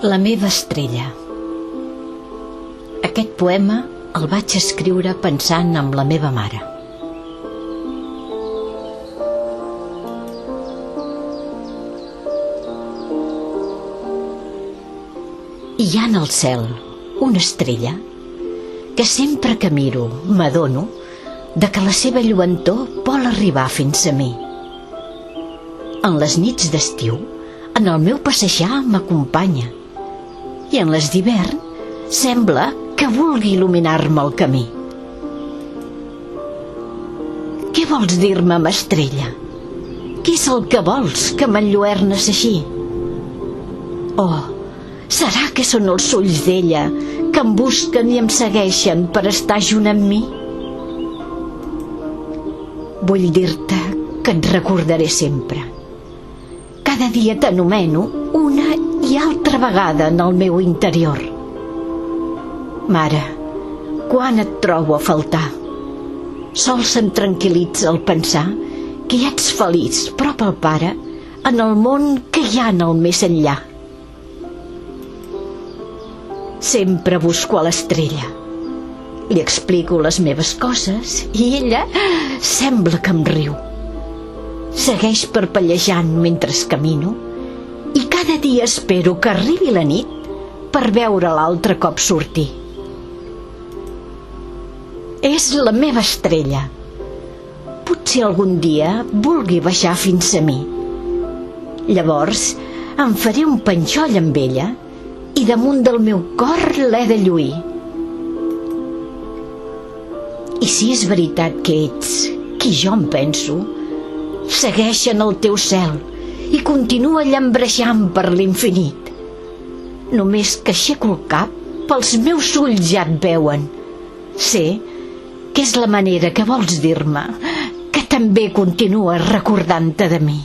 La meva estrella. Aquest poema el vaig escriure pensant en la meva mare. Hi ha en el cel una estrella que sempre que miro m'adono de que la seva lluentor vol arribar fins a mi. En les nits d'estiu, en el meu passejar m'acompanya, i en les d'hivern sembla que vulgui il·luminar-me el camí. Què vols dir-me, m'estrella? Què és el que vols que m'enlluernes així? Oh, serà que són els ulls d'ella que em busquen i em segueixen per estar junt amb mi? Vull dir-te que et recordaré sempre. Cada dia t'anomeno una i altra vegada en el meu interior. Mare, quan et trobo a faltar? Sols em tranquil·litza el pensar que ja ets feliç prop al Pare en el món que hi ha en el més enllà. Sempre busco a l'estrella. Li explico les meves coses i ella sembla que em riu. Segueix parpellejant mentre camino i cada dia espero que arribi la nit per veure l'altre cop sortir. És la meva estrella. Potser algun dia vulgui baixar fins a mi. Llavors em faré un penjoll amb ella i damunt del meu cor l'he de lluir. I si és veritat que ets qui jo em penso, segueix en el teu cel i continua llambrejant per l'infinit. Només que aixeco el cap, pels meus ulls ja et veuen. Sé que és la manera que vols dir-me que també continues recordant-te de mi.